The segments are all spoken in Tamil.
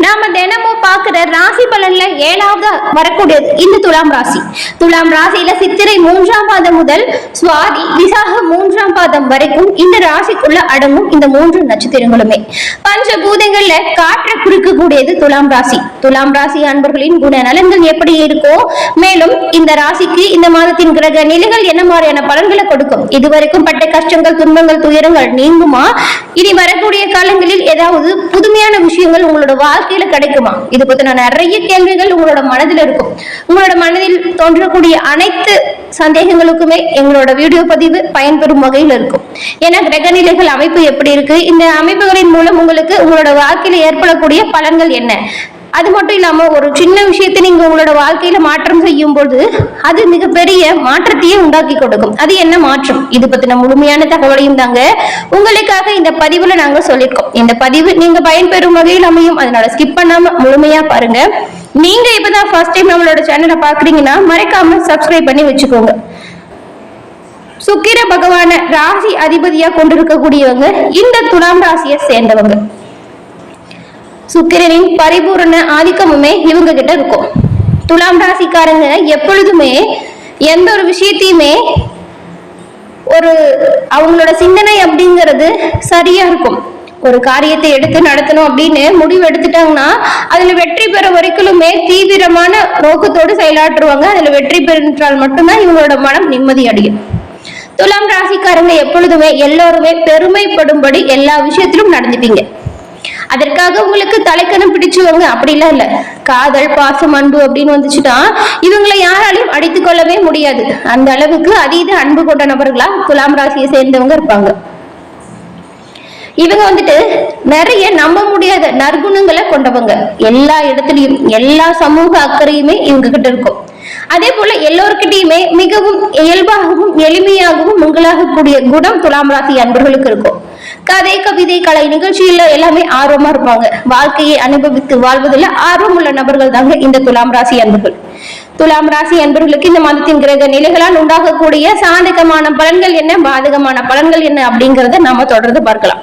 நாம தினமும் பாக்குற ராசி பலன்ல 7வது வரக்கூடியது இந்த துலாம் ராசி. துலாம் ராசியில சித்திரை 3ஆம் பாதம் முதல் சுவாதி விசாக 3ஆம் பாதம் வரைக்கும் இந்த ராசிக்குள்ள அடங்கும் இந்த 3 நட்சத்திரங்களுமே. பஞ்சபூதங்கள்ல காற்ற குறிக்கக்கூடியது துலாம் ராசி. துலாம் ராசி அன்பர்களின் குணநலன்கள் எப்படி இருக்கும், மேலும் இந்த ராசிக்கு இந்த மாதத்தின் கிரக நிலைகள் என்ன மாதிரியான பலன்களை கொடுக்கும், இதுவரைக்கும் பட்ட கஷ்டங்கள் துன்பங்கள் துயரங்கள் நீங்குமா, இனி வரக்கூடிய காலங்களில் ஏதாவது புதுமையான விஷயங்கள் உங்களோட வாழ்க்கையில கிடைக்குமா, இது பத்தின நிறைய கேள்விகள் உங்களோட மனதில் இருக்கும். உங்களோட மனதில் தோன்றக்கூடிய அனைத்து சந்தேகங்களுக்குமே எங்களோட வீடியோ பதிவு பயன்பெறும் வகையில் இருக்கும். ஏன்னா கிரகநிலைகள் அமைப்பு எப்படி இருக்கு, இந்த அமைப்புகளின் மூலம் உங்களுக்கு உங்களோட வாழ்க்கையில ஏற்படக்கூடிய பலன்கள் என்ன, அது மட்டும் இல்லாம ஒரு சின்ன விஷயத்தை நீங்க உங்களோட வாழ்க்கையில மாற்றம் செய்யும் போது அது மிகப்பெரிய மாற்றத்தையே உண்டாக்கி கொடுக்கும். அது என்ன மாற்றம், இது பத்தின முழுமையான தகவலையும் தாங்க உங்களுக்காக இந்த பதிவுல நாங்க சொல்லியிருக்கோம். இந்த பதிவு நீங்க பயன்பெறும் வகையில் அமையும், அதனால ஸ்கிப் பண்ணாம முழுமையா பாருங்க. நீங்க இப்பதான் ஃபர்ஸ்ட் டைம் நம்மளோட சேனலை பாக்குறீங்கன்னா மறக்காம சப்ஸ்கிரைப் பண்ணி வச்சுக்கோங்க. சுக்கிர பகவான ராசி அதிபதியா கொண்டிருக்கக்கூடியவங்க இந்த துலாம் ராசியை சேர்ந்தவங்க. சுக்கிரனின் பரிபூரண ஆதிக்கமுமே இவங்க கிட்ட இருக்கும். துலாம் ராசிக்காரங்க எப்பொழுதுமே எந்த ஒரு விஷயத்தையுமே ஒரு அவங்களோட சிந்தனை அப்படிங்கிறது சரியா இருக்கும். ஒரு காரியத்தை எடுத்து நடத்தணும் அப்படின்னு முடிவு எடுத்துட்டாங்கன்னா அதுல வெற்றி பெற வரைக்குமே தீவிரமான நோக்கத்தோடு செயலாற்றுவாங்க. அதுல வெற்றி பெற்றால் மட்டும்தான் இவங்களோட மனம் நிம்மதி அடையும். துலாம் ராசிக்காரங்க எப்பொழுதுமே எல்லோருமே பெருமைப்படும்படி எல்லா விஷயத்திலும் நடந்துப்பீங்க. அதற்காக உங்களுக்கு தலைக்கணம் பிடிச்சுவங்க அப்படிலாம் இல்ல. காதல் பாசம் அன்பு அப்படின்னு வந்துச்சுன்னா இவங்களை யாராலையும் அடித்துக் கொள்ளவே முடியாது. அந்த அளவுக்கு அதீத அன்பு கொண்ட நபர்களா துலாம் ராசியை சேர்ந்தவங்க இருப்பாங்க. இவங்க வந்துட்டு நிறைய நம்ப முடியாத நற்குணங்களை கொண்டவங்க. எல்லா இடத்துலயும் எல்லா சமூக அக்கறையுமே இவங்க கிட்ட இருக்கும். அதே போல எல்லோருக்கிட்டையுமே மிகவும் இயல்பாகவும் எளிமையாகவும் உங்களாகக்கூடிய குணம் துலாம் ராசி அன்பர்களுக்கு இருக்கும். கதை கவிதை கலை நிகழ்ச்சியில எல்லாமே ஆர்வமா இருப்பாங்க. வாழ்க்கையை அனுபவித்து வாழ்வதில் ஆர்வம் உள்ள நபர்கள் தாங்க இந்த துலாம் ராசி அன்பர்கள். துலாம் ராசி அன்பர்களுக்கு இந்த மாதத்தின் கிரக நிலைகளால் உண்டாகக்கூடிய சாதகமான பலன்கள் என்ன, பாதகமான பலன்கள் என்ன அப்படிங்கறத நாம தொடர்ந்து பார்க்கலாம்.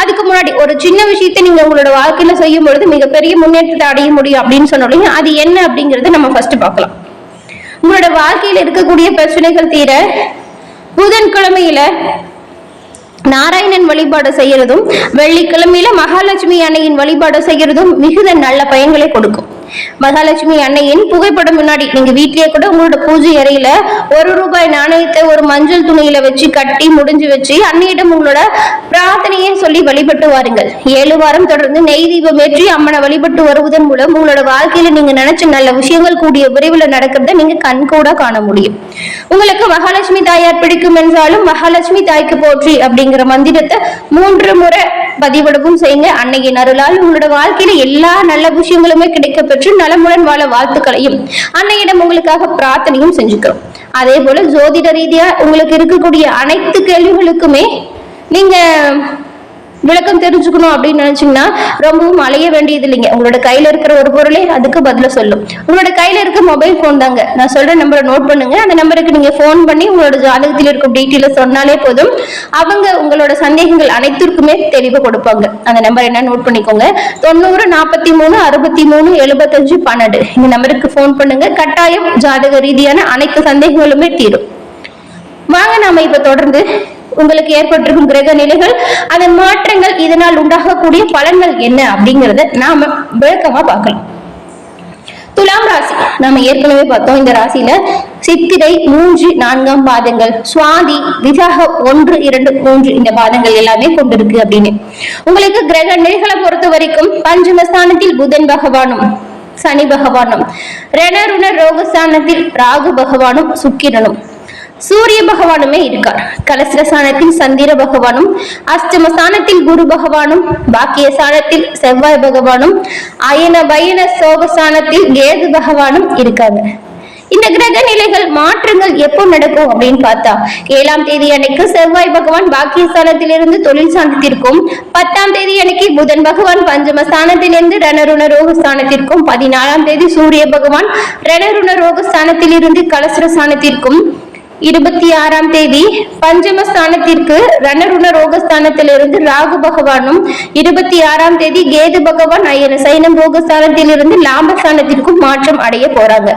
அதுக்கு முன்னாடி ஒரு சின்ன விஷயத்தை நீங்க உங்களோட வாழ்க்கையில செய்யும் பொழுது மிகப்பெரிய முன்னேற்றத்தை அடைய முடியும் அப்படின்னு சொன்னோம். அது என்ன அப்படிங்கறத நம்ம ஃபர்ஸ்ட் பார்க்கலாம். உங்களோட வாழ்க்கையில இருக்கக்கூடிய பிரச்சனைகள் தீர புதன்கிழமையில நாராயணன் வழிபாடு செய்யறதும் வெள்ளிக்கிழமையில மகாலட்சுமி அன்னையின் வழிபாடு செய்யறதும் மிகுந்த நல்ல பயன்களை கொடுக்கும். மகாலட்சுமி அன்னையின் புகைப்படம் முன்னாடி நீங்க வீட்லயே கூட உங்களோட பூஜை அறையில ₹1 நாணயத்தை ஒரு மஞ்சள் துணியில வச்சு கட்டி முடிஞ்சு வச்சு அன்னையிடம் உங்களோட பிரார்த்தனையை சொல்லி வழிபட்டு வாருங்கள். 7 வாரம் தொடர்ந்து நெய் தீபம் ஏற்றி அம்மனை வழிபட்டு வருவதன் மூலம் உங்களோட வாழ்க்கையில நீங்க நினைச்ச நல்ல விஷயங்கள் கூடிய விரைவில் நடக்கிறத நீங்க கண்கூட காண முடியும். உங்களுக்கு மகாலட்சுமி தாயார் பிடிக்கும் என்றாலும் மகாலட்சுமி தாய்க்கு போற்றி அப்படிங்கிற மந்திரத்தை 3 முறை பதிவிடவும் செய்யுங்க. அன்னையின் அருளால் உங்களோட வாழ்க்கையில எல்லா நல்ல விஷயங்களுமே கிடைக்க பெற்று நலமுடன் வாழ வாழ்த்துக்களையும் அன்னையிடம் உங்களுக்காக பிரார்த்தனையும் செஞ்சுக்கிறோம். அதே போல ஜோதிட ரீதியா உங்களுக்கு இருக்கக்கூடிய அனைத்து கேள்விகளுக்குமே நீங்க விளக்கம் தெரிஞ்சுக்கணும் அப்படின்னு நினைச்சீங்கன்னா ரொம்பவும் அலைய வேண்டியது இல்லைங்க. உங்களோட கையில இருக்கிற ஒரு பொருளே அதுக்கு பதில சொல்லும். உங்களோட கையில இருக்க மொபைல் போன் தாங்க. நான் சொல்ற நம்பரை நோட் பண்ணுங்க. அந்த நம்பருக்கு நீங்க போன் பண்ணி உங்களோட ஜாதகத்தில் இருக்கும் டீட்டெயில சொன்னாலே போதும். அவங்க உங்களோட சந்தேகங்கள் அனைத்திற்குமே தெளிவு கொடுப்பாங்க. அந்த நம்பர் என்ன நோட் பண்ணிக்கோங்க. 90 43 63 75 12 இந்த நம்பருக்கு போன் பண்ணுங்க. கட்டாயம் ஜாதக ரீதியான அனைத்து சந்தேகங்களுமே தீரும். வாங்க நாம இப்ப தொடர்ந்து உங்களுக்கு ஏற்பட்டிருக்கும் கிரக நிலைகள், அதன் மாற்றங்கள், இதனால் உண்டாகக்கூடிய பலன்கள் என்ன அப்படிங்கறத நாம விளக்கமா பார்க்கலாம். துலாம் ராசி நாம ஏற்கனவே பார்த்தோம். இந்த ராசியில சித்திரை 3 4ஆம் பாதங்கள், சுவாதி விசாக 1 2 3 இந்த பாதங்கள் எல்லாமே கொண்டிருக்கு அப்படின்னு. உங்களுக்கு கிரக நிலைகளை பொறுத்த வரைக்கும் பஞ்சமஸ்தானத்தில் புதன் பகவானும் சனி பகவானும், ரணருண ரோகஸ்தானத்தில் ராகு பகவானும் சுக்கிரனும், சூரிய பகவானுமே இருக்கார். கலசரஸ்தானத்தில் சந்திர பகவானும், அஷ்டமஸ்தானத்தில் குரு பகவானும், பாக்கியஸ்தானத்தில் செவ்வாய் பகவானும், அயன பயன சோகஸ்தானத்தில் கேது பகவானும் இருக்காங்க. இந்த கிரக நிலைகள் மாற்றங்கள் எப்போ நடக்கும் அப்படின்னு பார்த்தா 7ஆம் தேதி அன்னைக்கு செவ்வாய் பகவான் பாக்கியஸ்தானத்திலிருந்து தொழில் ஸ்தானத்திற்கும், 10ஆம் தேதி அன்னைக்கு புதன் பகவான் பஞ்சமஸ்தானத்திலிருந்து ரணருண ரோகஸ்தானத்திற்கும், 14ஆம் தேதி சூரிய பகவான் ரணருண ரோகஸ்தானத்திலிருந்து கலசரஸ்தானத்திற்கும், 26ஆம் தேதி பஞ்சமஸ்தானத்திற்கு ரணருண ரோகஸ்தானத்திலிருந்து ராகு பகவானும், 26ஆம் தேதி கேது பகவான் அயன சைனம் ரோகஸ்தானத்திலிருந்து லாபஸ்தானத்திற்கும் மாற்றம் அடைய போறாங்க.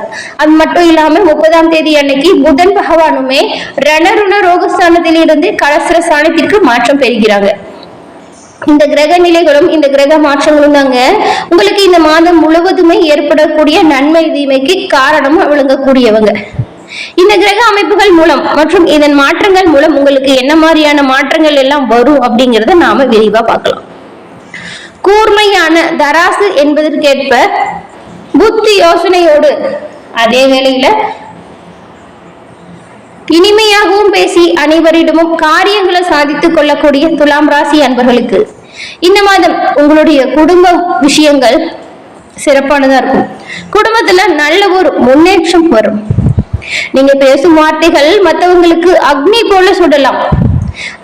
அது மட்டும் இல்லாம 30ஆம் தேதி அன்னைக்கு புதன் பகவானுமே ரணருண ரோகஸ்தானத்தில் இருந்து கலசர ஸ்தானத்திற்கு மாற்றம் பெறுகிறாங்க. இந்த கிரக நிலைகளும் இந்த கிரக மாற்றங்களும் தாங்க உங்களுக்கு இந்த மாதம் முழுவதுமே ஏற்படக்கூடிய நன்மை தீமைக்கு காரணமா விளங்கக்கூடியவங்க. இந்த கிரக அமைப்புகள் மூலம் மற்றும் இதன் மாற்றங்கள் மூலம் உங்களுக்கு என்ன மாதிரியான மாற்றங்கள் எல்லாம் வரும் அப்படிங்கறத நாம விரிவா பார்க்கலாம். கூர்மையான தராசு என்பதற்கேற்ப புத்தி யோசனையோடு அதே வேளையில இனிமையாகவும் பேசி அனைவரிடமும் காரியங்களை சாதித்துக் கொள்ளக்கூடிய துலாம் ராசி அன்பர்களுக்கு இந்த மாதம் உங்களுடைய குடும்ப விஷயங்கள் சிறப்பானதா இருக்கும். குடும்பத்துல நல்ல ஒரு முன்னேற்றம் வரும். நீங்க பேசும் வார்த்தைகள் மற்றவங்களுக்கு அக்னி போல சுடலாம்,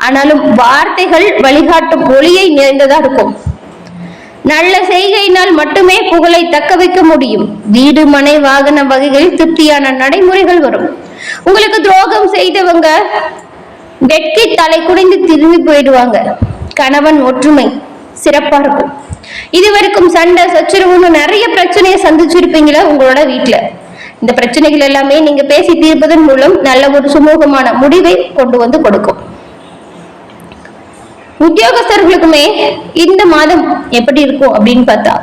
ஆனாலும் வார்த்தைகள் வழிகாட்டும் ஒளியை நிறைந்ததா இருக்கும். நல்ல செய்கையினால் மட்டுமே புகழை தக்க வைக்க முடியும். வீடு மனை வாகன வகைகளில் திருப்தியான நடைமுறைகள் வரும். உங்களுக்கு துரோகம் செய்தவங்க வெட்கி தலை குனிந்து திரும்பி போயிடுவாங்க. கணவன் ஒற்றுமை சிறப்பா இருக்கும். இதுவரைக்கும் சண்டை சச்சரவுன்னு நிறைய பிரச்சனையை சந்திச்சிருப்பீங்களா உங்களோட வீட்டுல. இந்த பிரச்சனைகள் எல்லாமே நீங்க பேசி தீர்ப்பதன் மூலம் நல்ல ஒரு சுமூகமான முடிவை கொண்டு வந்து கொடுக்கும். உத்தியோகஸ்தர்களுக்குமே இந்த மாதம் எப்படி இருக்கும் அப்படின்னு பார்த்தா,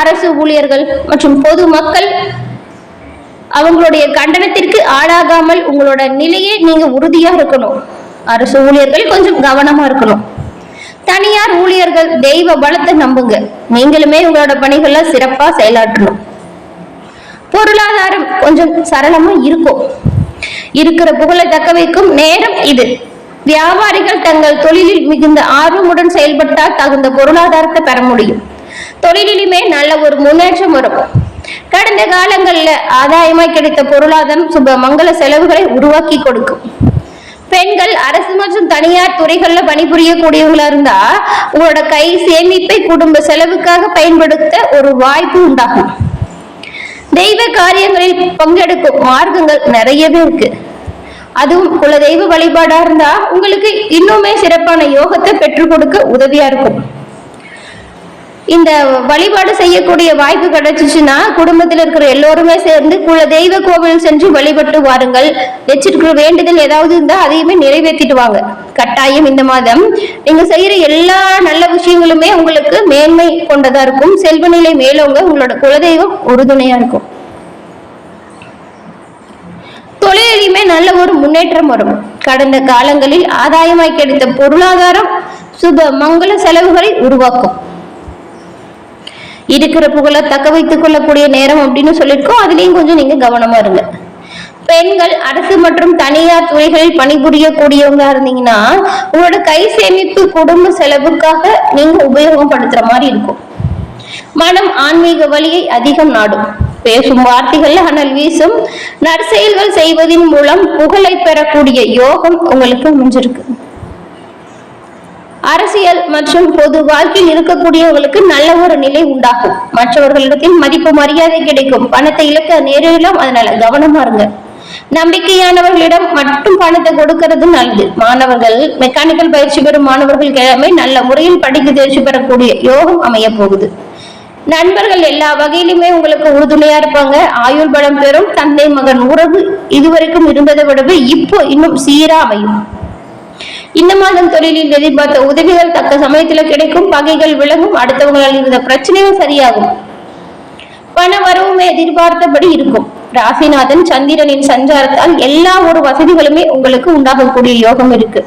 அரசு ஊழியர்கள் மற்றும் பொது மக்கள் அவங்களுடைய கண்டனத்திற்கு ஆளாகாமல் உங்களோட நிலையை நீங்க உறுதியா இருக்கணும். அரசு ஊழியர்கள் கொஞ்சம் கவனமா இருக்கணும். தனியார் ஊழியர்கள் தெய்வ பலத்தை நம்புங்க. நீங்களுமே உங்களோட பணிகளை சிறப்பா செயலாற்றணும். பொருளாதாரம் கொஞ்சம் சரளமா இருக்கும். இருக்கிற புகழை தக்க வைக்கும் நேரம் இது. வியாபாரிகள் தங்கள் தொழிலில் மிகுந்த ஆர்வமுடன் செயல்பட்டால் தகுந்த பொருளாதாரத்தை பெற முடியும். தொழிலிலுமே நல்ல ஒரு முன்னேற்றம் வரும். கடந்த காலங்கள்ல ஆதாயமாய் கிடைத்த பொருளாதாரம் சுப மங்கள செலவுகளை உருவாக்கி கொடுக்கும். பெண்கள் அரசு மற்றும் தனியார் துறைகள்ல பணிபுரியக்கூடியவங்களா இருந்தா உங்களோட கை சேமிப்பை குடும்ப செலவுக்காக பயன்படுத்த ஒரு வாய்ப்பு உண்டாகும். தெய்வ காரியங்களில் பங்கெடுக்கும் மார்க்கங்கள் நிறையவே இருக்கு. அதுவும் குல தெய்வ வழிபாடா இருந்தா உங்களுக்கு இன்னுமே சிறப்பான யோகத்தை பெற்றுக் கொடுக்க உதவியா இருக்கும். இந்த வழிபாடு செய்யக்கூடிய வாய்ப்பு கிடைச்சிச்சுன்னா குடும்பத்தில் இருக்கிற எல்லோருமே சேர்ந்து குல தெய்வ கோவில் சென்று வழிபட்டு வாருங்கள். வச்சிருக்கிற வேண்டுதல் ஏதாவது இருந்தா அதையுமே நிறைவேற்றிட்டு வாங்க. கட்டாயம் இந்த மாதம் நீங்க செய்யற எல்லா நல்ல விஷயங்களுமே உங்களுக்கு மேன்மை கொண்டதா இருக்கும். செல்வநிலை மேலோங்க உங்களோட குலதெய்வம் உறுதுணையா இருக்கும். தொழிலையுமே நல்ல ஒரு முன்னேற்றம் வரும். கடந்த காலங்களில் ஆதாயமாய் கிடைத்த பொருளாதாரம் சுப மங்கள செலவுகளை உருவாக்கும். இருக்கிற புகழை தக்க வைத்துக் கொள்ளக்கூடிய நேரம் அப்படின்னு சொல்லியிருக்கோம். அதுலயும் கொஞ்சம் நீங்க கவனமா இருங்க. பெண்கள் அரசு மற்றும் தனியார் துறைகளில் பணிபுரியக்கூடியவங்க இருந்தீங்கன்னா உங்களோட கை சேமிப்பு குடும்ப செலவுக்காக நீங்க உபயோகப்படுத்துற மாதிரி இருக்கும். மனம் ஆன்மீக வழியை அதிகம் நாடும். பேசும் வார்த்தைகள்ல அனல் வீசும். நற்செயல்கள் செய்வதன் மூலம் புகழை பெறக்கூடிய யோகம் உங்களுக்கு அமைஞ்சிருக்கு. அரசியல் மற்றும் பொது வாழ்க்கையில் இருக்கக்கூடியவர்களுக்கு நல்ல ஒரு நிலை உண்டாகும். மற்றவர்களிடத்தில் மதிப்பு மரியாதை கிடைக்கும். பணத்தை இழக்க நேரிடலாம், அதனால கவனமா இருங்க. நம்பிக்கையானவர்களிடம் மட்டும் பணத்தை கொடுக்கிறது நல்லது. மாணவர்கள், மெக்கானிக்கல் பயிற்சி பெறும் மாணவர்களுக்கு எல்லாமே நல்ல முறையில் படித்து தேர்ச்சி பெறக்கூடிய யோகம் அமைய போகுது. நண்பர்கள் எல்லா வகையிலுமே உங்களுக்கு உறுதுணையா இருப்பாங்க. ஆயுள் பலம் பெறும். தந்தை மகன் உறவு இதுவரைக்கும் இருந்ததை விடவே இப்போ இன்னும் சீரா அமையும். இந்த மாதம் தொழிலில் எதிர்பார்த்த உதவிகள் தக்க சமயத்துல கிடைக்கும். பகைகள் விலகும். அடுத்தவங்களால் இருந்த பிரச்சனைகள் சரியாகும். பண வரவுமே எதிர்பார்த்தபடி இருக்கும். ராசிநாதன் சந்திரனின் சஞ்சாரத்தால் எல்லா ஒரு வசதிகளுமே உங்களுக்கு உண்டாகக்கூடிய யோகம் இருக்கு.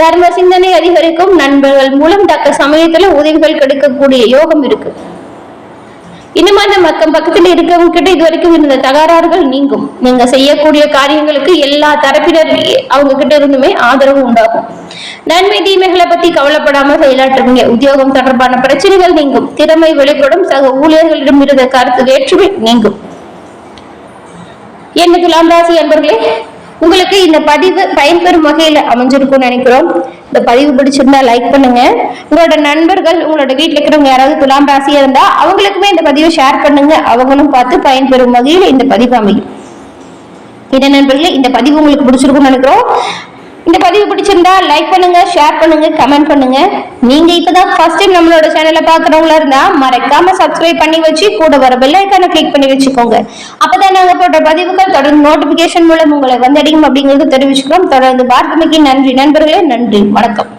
தர்ம சிந்தனை அதிகரிக்கும். நண்பர்கள் மூலம் தக்க சமயத்துல உதவிகள் கிடைக்கக்கூடிய யோகம் இருக்கு. இந்த மாதிரி பக்கத்துல இருக்கவங்க கிட்ட இது வரைக்கும் இருந்த தகராறுகள் நீங்கும். நீங்க செய்யக்கூடிய காரியங்களுக்கு எல்லா தரப்பினர் அவங்க கிட்ட இருந்துமே ஆதரவு உண்டாகும். நன்மை தீமைகளை பத்தி கவலைப்படாம செயலாற்றுவீங்க. உத்தியோகம் தொடர்பான பிரச்சனைகள் நீங்கும். திறமை வெளிப்படும். சக ஊழியர்களிடம் இருந்த கருத்து வேற்றுமை நீங்கும். என்ன துலாம் ராசி அன்பர்களே, உங்களுக்கு இந்த பதிவு பயன்பெறும் வகையில அமைஞ்சிருக்கும்னு நினைக்கிறோம். இந்த பதிவு பிடிச்சிருந்தா லைக் பண்ணுங்க. உங்களோட நண்பர்கள், உங்களோட வீட்டுல இருக்கிறவங்க யாராவது துலாம் ராசியா இருந்தா அவங்களுக்குமே இந்த பதிவை ஷேர் பண்ணுங்க. அவங்களும் பார்த்து பயன்பெறும் வகையில இந்த பதிவு அமையும். என்ன நண்பர்களே, இந்த பதிவு உங்களுக்கு பிடிச்சிருக்கும்னு நினைக்கிறோம். இந்த பதிவு பிடிச்சிருந்தா லைக் பண்ணுங்க, ஷேர் பண்ணுங்க, கமெண்ட் பண்ணுங்க. நீங்க இப்பதான் ஃபர்ஸ்ட் டைம் நம்மளோட சேனலை பாக்குறவங்களா இருந்தா மறக்காம சப்ஸ்கிரைப் பண்ணி வச்சு கூட வர பெல் ஐகானை கிளிக் பண்ணி வச்சுக்கோங்க. அப்பதான் நாங்க போட்ட பதிவுகள் தொடர்ந்து நோட்டிபிகேஷன் மூலம் உங்களை வந்தடையும் அப்படிங்கிறது தெரிவிச்சுக்கிறோம். தொடர்ந்து பார்த்தமைக்கு நன்றி நண்பர்களே, நன்றி, வணக்கம்.